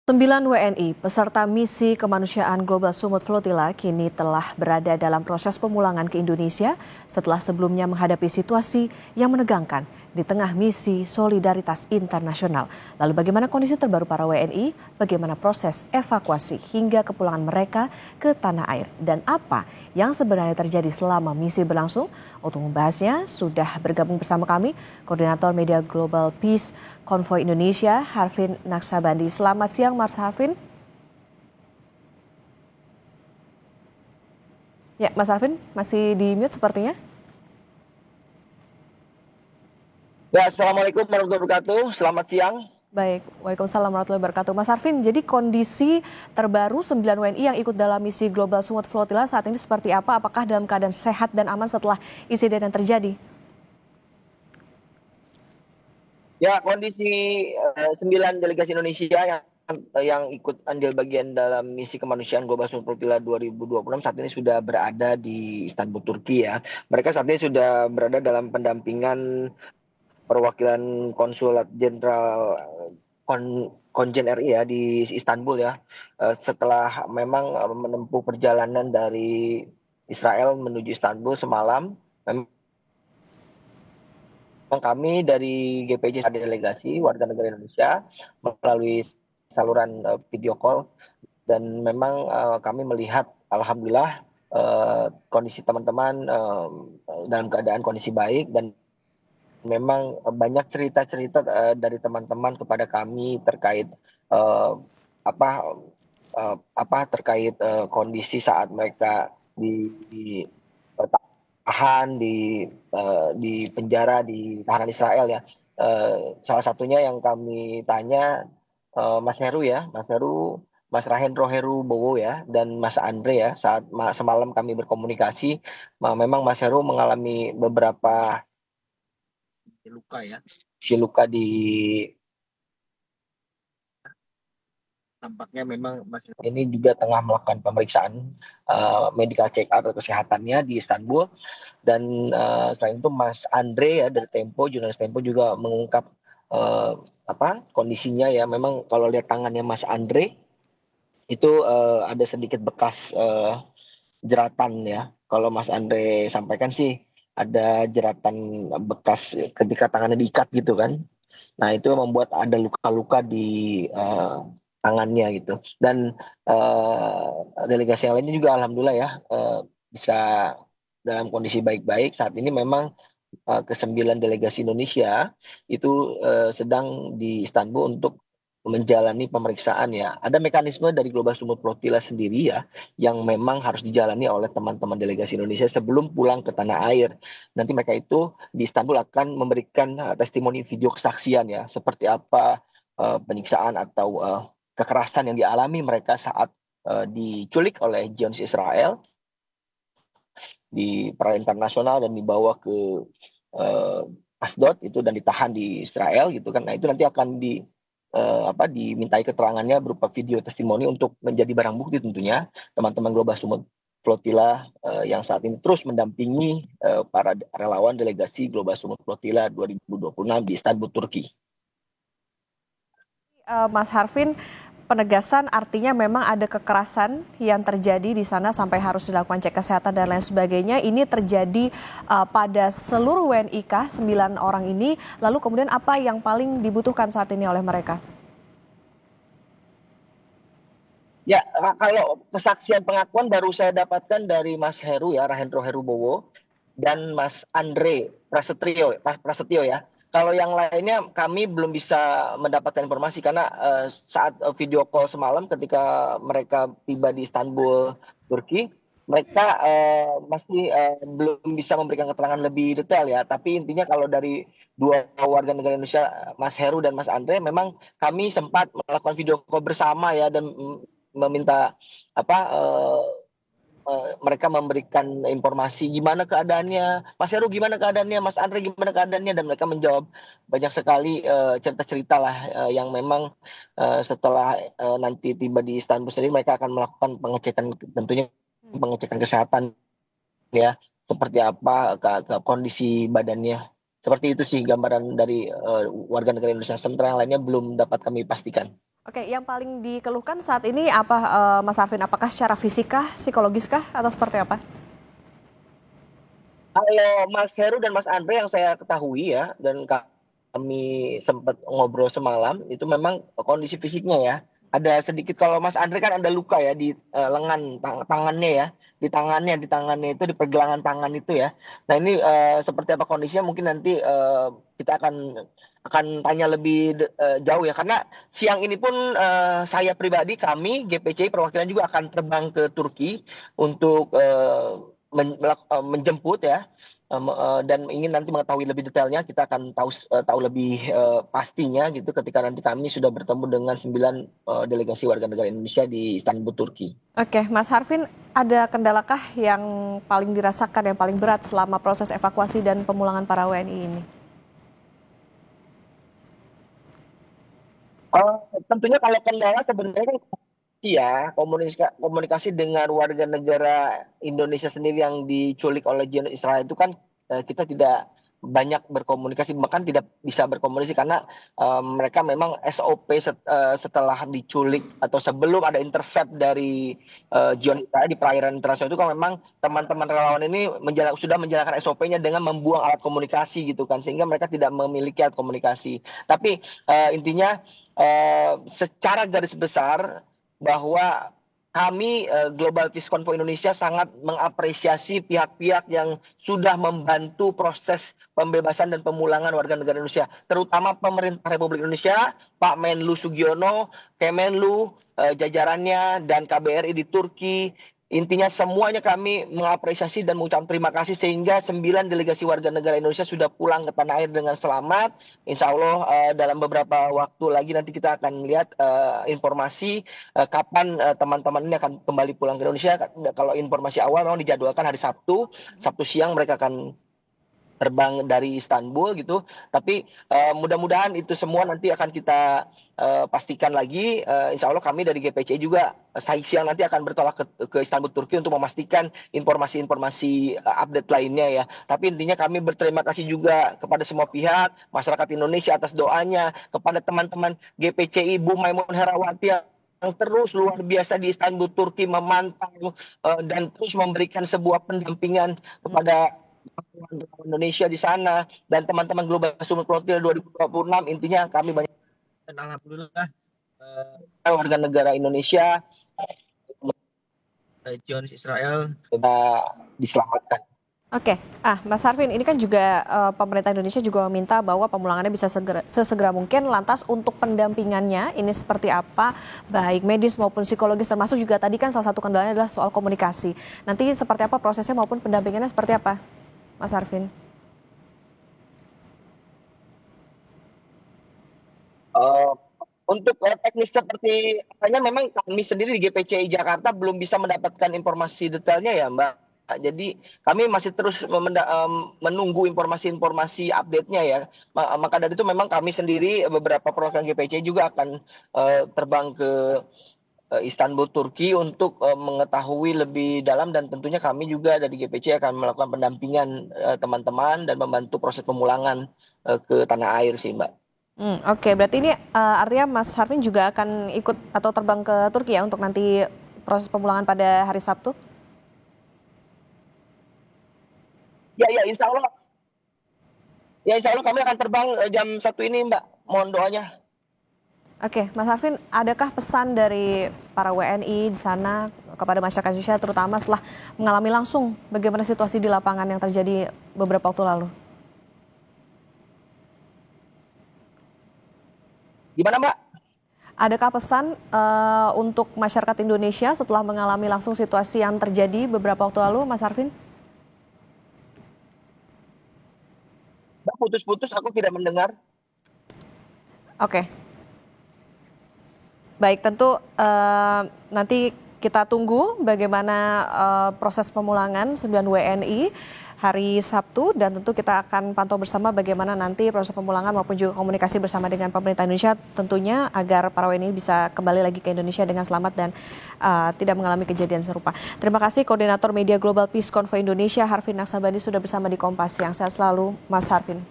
9 WNI peserta misi kemanusiaan Global Sumut Flotilla kini telah berada dalam proses pemulangan ke Indonesia setelah sebelumnya menghadapi situasi yang menegangkan di tengah misi solidaritas internasional. Lalu bagaimana kondisi terbaru para WNI, bagaimana proses evakuasi hingga kepulangan mereka ke tanah air, dan apa yang sebenarnya terjadi selama misi berlangsung? Untuk membahasnya sudah bergabung bersama kami Koordinator Media Global Peace Konvoy Indonesia, Harvin Naksabandi. Selamat siang, Mas Harvin. Ya, Mas Harvin masih di mute sepertinya. Ya, Assalamualaikum warahmatullahi wabarakatuh. Selamat siang. Baik, Waalaikumsalam warahmatullahi wabarakatuh. Mas Harvin, jadi kondisi terbaru 9 WNI yang ikut dalam misi Global Sumut Flotilla saat ini seperti apa? Apakah dalam keadaan sehat dan aman setelah insiden yang terjadi? Ya, kondisi 9 delegasi Indonesia yang ikut andil bagian dalam misi kemanusiaan Global Sumut Flotilla 2026 saat ini sudah berada di Istanbul, Turki ya. Mereka saat ini sudah berada dalam pendampingan perwakilan konsulat jenderal Konjen RI ya di Istanbul ya. Setelah memang menempuh perjalanan dari Israel menuju Istanbul semalam, memang kami dari GPJ delegasi warga negara Indonesia melalui saluran video call, dan memang kami melihat alhamdulillah kondisi teman-teman dalam keadaan kondisi baik, dan memang banyak cerita-cerita dari teman-teman kepada kami terkait eh, apa terkait kondisi saat mereka ditahan di penjara di tahanan Israel ya. Salah satunya yang kami tanya Mas Heru ya, Mas Heru, Mas Rahendro Heru Bowo ya, dan Mas Andre ya. Saat semalam kami berkomunikasi, memang Mas Heru mengalami beberapa luka ya, si luka di tampaknya memang Mas ini juga tengah melakukan pemeriksaan medical check up atau kesehatannya di Istanbul. Dan selain itu Mas Andre ya dari Tempo, jurnalis Tempo juga mengungkap uh, kondisinya ya. Memang kalau lihat tangannya Mas Andre itu ada sedikit bekas jeratan ya. Kalau Mas Andre sampaikan sih ada jeratan bekas ketika tangannya diikat gitu kan. Nah, itu membuat ada luka-luka di tangannya gitu. Dan delegasi yang lainnya juga alhamdulillah ya bisa dalam kondisi baik-baik. Saat ini memang ke-9 delegasi Indonesia itu sedang di Istanbul untuk menjalani pemeriksaan ya. Ada mekanisme dari Global Sumut Flotilla sendiri ya, yang memang harus dijalani oleh teman-teman delegasi Indonesia sebelum pulang ke tanah air. Nanti mereka itu di Istanbul akan memberikan testimoni video kesaksian ya, seperti apa penyiksaan atau kekerasan yang dialami mereka saat diculik oleh Zionis Israel di perairan internasional dan dibawa ke uh, Asdod itu dan ditahan di Israel gitu kan. Nah, itu nanti akan dimintai keterangannya berupa video testimoni untuk menjadi barang bukti tentunya teman-teman Global Sumut Flotilla yang saat ini terus mendampingi para relawan delegasi Global Sumut Flotilla 2026 di Istanbul, Turki. Mas Harvin, penegasan artinya memang ada kekerasan yang terjadi di sana sampai harus dilakukan cek kesehatan dan lain sebagainya. Ini terjadi pada seluruh WNI kah 9 orang ini? Lalu kemudian apa yang paling dibutuhkan saat ini oleh mereka? Ya, kalau kesaksian pengakuan baru saya dapatkan dari Mas Heru ya, Rahendro Heru Bowo, dan Mas Andre Prasetyo ya. Kalau yang lainnya kami belum bisa mendapatkan informasi karena saat video call semalam ketika mereka tiba di Istanbul, Turki, mereka masih belum bisa memberikan keterangan lebih detail ya. Tapi intinya kalau dari dua warga negara Indonesia, Mas Heru dan Mas Andre, memang kami sempat melakukan video call bersama ya, dan meminta apa mereka memberikan informasi gimana keadaannya, Mas Heru gimana keadaannya, Mas Andre gimana keadaannya, dan mereka menjawab banyak sekali cerita-cerita lah yang memang setelah nanti tiba di Istanbul sendiri mereka akan melakukan pengecekan, tentunya pengecekan kesehatan ya, seperti apa ke kondisi badannya. Seperti itu sih gambaran dari warga negara Indonesia. Sementara yang lainnya belum dapat kami pastikan. Oke, yang paling dikeluhkan saat ini apa, Mas Arvin? Apakah secara fisikah, psikologiskah, atau seperti apa? Kalau Mas Heru dan Mas Andre yang saya ketahui ya, dan kami sempat ngobrol semalam, itu memang kondisi fisiknya ya. Ada sedikit, kalau Mas Andre kan ada luka ya di lengan tangannya ya, di tangannya itu, di pergelangan tangan itu ya. Nah ini seperti apa kondisinya mungkin nanti kita akan tanya lebih jauh ya, karena siang ini pun saya pribadi, kami GPCI perwakilan juga akan terbang ke Turki untuk menjemput ya, dan ingin nanti mengetahui lebih detailnya. Kita akan tahu lebih pastinya gitu ketika nanti kami sudah bertemu dengan 9 delegasi warga negara Indonesia di Istanbul, Turki. Oke, Mas Harvin, ada kendalakah yang paling dirasakan, yang paling berat selama proses evakuasi dan pemulangan para WNI ini? Tentunya kalau kendala sebenarnya kan ya komunikasi dengan warga negara Indonesia sendiri yang diculik oleh Zionis Israel itu kan kita tidak banyak berkomunikasi, bahkan tidak bisa berkomunikasi karena mereka memang SOP setelah diculik atau sebelum ada intercept dari Zionis Israel di perairan internasional itu kan memang teman-teman relawan ini sudah menjalankan SOP-nya dengan membuang alat komunikasi gitu kan, sehingga mereka tidak memiliki alat komunikasi. Tapi intinya secara garis besar bahwa kami Global Peace Convoy Indonesia sangat mengapresiasi pihak-pihak yang sudah membantu proses pembebasan dan pemulangan warga negara Indonesia, terutama pemerintah Republik Indonesia, Pak Menlu Sugiono, Kemenlu, jajarannya, dan KBRI di Turki. Intinya semuanya kami mengapresiasi dan mengucapkan terima kasih sehingga 9 delegasi warga negara Indonesia sudah pulang ke tanah air dengan selamat. Insya Allah dalam beberapa waktu lagi nanti kita akan lihat informasi kapan teman-teman ini akan kembali pulang ke Indonesia. Kalau informasi awal memang dijadwalkan hari Sabtu siang mereka akan terbang dari Istanbul gitu. Tapi mudah-mudahan itu semua nanti akan kita pastikan lagi. Insya Allah kami dari GPCI juga siang nanti akan bertolak ke Istanbul, Turki untuk memastikan informasi-informasi update lainnya ya. Tapi intinya kami berterima kasih juga kepada semua pihak, masyarakat Indonesia atas doanya, kepada teman-teman GPCI, Bu Maimun Herawati yang terus luar biasa di Istanbul, Turki, memantau dan terus memberikan sebuah pendampingan kepada Indonesia di sana, dan teman-teman Global Summit Flotil 2026. Intinya kami banyak dan alhamdulillah warga negara Indonesia Zionis Israel sudah diselamatkan. Oke, Mas Harvin, ini kan juga pemerintah Indonesia juga meminta bahwa pemulangannya bisa sesegera mungkin. Lantas untuk pendampingannya ini seperti apa, baik medis maupun psikologis, termasuk juga tadi kan salah satu kendalanya adalah soal komunikasi. Nanti seperti apa prosesnya maupun pendampingannya seperti apa, Mas Harvin? Untuk teknis seperti apanya memang kami sendiri di GPCI Jakarta belum bisa mendapatkan informasi detailnya ya Mbak. Jadi kami masih terus menunggu informasi-informasi update-nya ya. Maka dari itu memang kami sendiri beberapa perwakilan GPCI juga akan terbang ke Istanbul, Turki untuk mengetahui lebih dalam, dan tentunya kami juga dari GPCI akan melakukan pendampingan teman-teman dan membantu proses pemulangan ke tanah air sih Mbak. Oke, berarti ini artinya Mas Harvin juga akan ikut atau terbang ke Turki ya untuk nanti proses pemulangan pada hari Sabtu? Ya, insya Allah. Ya, insya Allah kami akan terbang jam 1 ini, Mbak. Mohon doanya. Oke, Mas Harvin, adakah pesan dari para WNI di sana kepada masyarakat Indonesia, terutama setelah mengalami langsung bagaimana situasi di lapangan yang terjadi beberapa waktu lalu? Gimana, Mbak? Adakah pesan untuk masyarakat Indonesia setelah mengalami langsung situasi yang terjadi beberapa waktu lalu, Mas Harvin? Mbak, putus-putus, aku tidak mendengar. Oke. Baik, tentu nanti kita tunggu bagaimana proses pemulangan 9 WNI hari Sabtu, dan tentu kita akan pantau bersama bagaimana nanti proses pemulangan maupun juga komunikasi bersama dengan pemerintah Indonesia tentunya agar para WNI bisa kembali lagi ke Indonesia dengan selamat dan tidak mengalami kejadian serupa. Terima kasih Koordinator Media Global Peace Convoy Indonesia Harvin Naksabandi sudah bersama di Kompas Siang. Sehat selalu Mas Harvin.